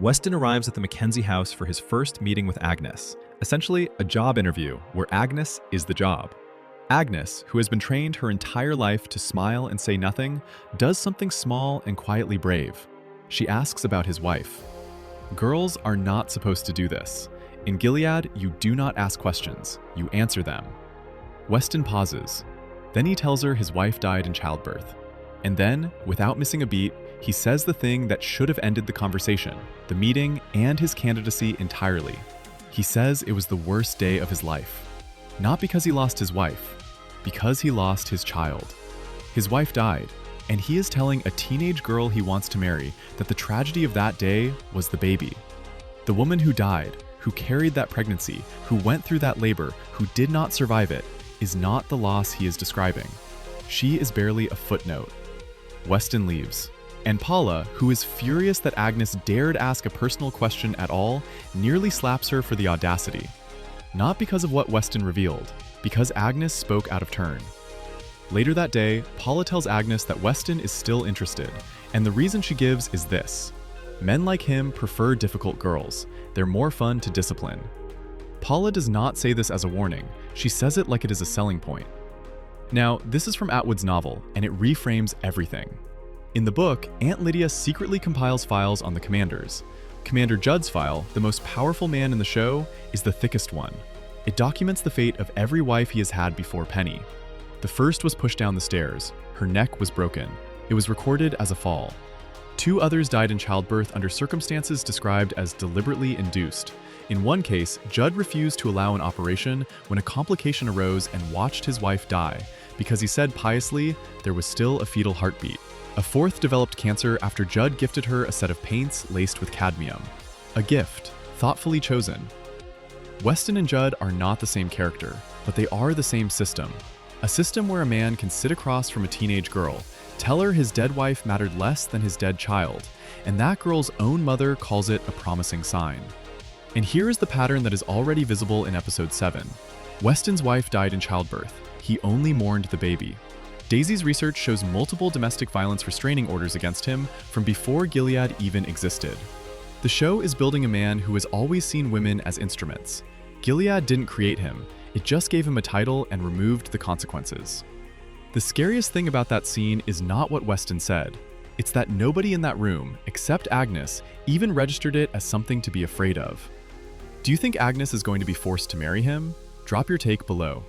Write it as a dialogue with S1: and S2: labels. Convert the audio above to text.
S1: Weston arrives at the Mackenzie house for his first meeting with Agnes, essentially a job interview where Agnes is the job. Agnes, who has been trained her entire life to smile and say nothing, does something small and quietly brave. She asks about his wife. Girls are not supposed to do this. In Gilead, you do not ask questions, you answer them. Weston pauses. Then he tells her his wife died in childbirth. And then, without missing a beat, he says the thing that should have ended the conversation, the meeting, and his candidacy entirely. He says it was the worst day of his life. Not because he lost his wife, because he lost his child. His wife died, and he is telling a teenage girl he wants to marry that the tragedy of that day was the baby. The woman who died, who carried that pregnancy, who went through that labor, who did not survive it, is not the loss he is describing. She is barely a footnote. Weston leaves, and Paula, who is furious that Agnes dared ask a personal question at all, nearly slaps her for the audacity. Not because of what Weston revealed, because Agnes spoke out of turn. Later that day, Paula tells Agnes that Weston is still interested, and the reason she gives is this. Men like him prefer difficult girls. They're more fun to discipline. Paula does not say this as a warning. She says it like it is a selling point. Now, this is from Atwood's novel, and it reframes everything. In the book, Aunt Lydia secretly compiles files on the commanders. Commander Judd's file, the most powerful man in the show, is the thickest one. It documents the fate of every wife he has had before Penny. The first was pushed down the stairs. Her neck was broken. It was recorded as a fall. 2 others died in childbirth under circumstances described as deliberately induced. In one case, Judd refused to allow an operation when a complication arose and watched his wife die, because he said piously there was still a fetal heartbeat. A 4th developed cancer after Judd gifted her a set of paints laced with cadmium. A gift, thoughtfully chosen. Weston and Judd are not the same character, but they are the same system. A system where a man can sit across from a teenage girl, tell her his dead wife mattered less than his dead child, and that girl's own mother calls it a promising sign. And here is the pattern that is already visible in episode 7. Weston's wife died in childbirth. He only mourned the baby. Daisy's research shows multiple domestic violence restraining orders against him from before Gilead even existed. The show is building a man who has always seen women as instruments. Gilead didn't create him, it just gave him a title and removed the consequences. The scariest thing about that scene is not what Weston said. It's that nobody in that room, except Agnes, even registered it as something to be afraid of. Do you think Agnes is going to be forced to marry him? Drop your take below.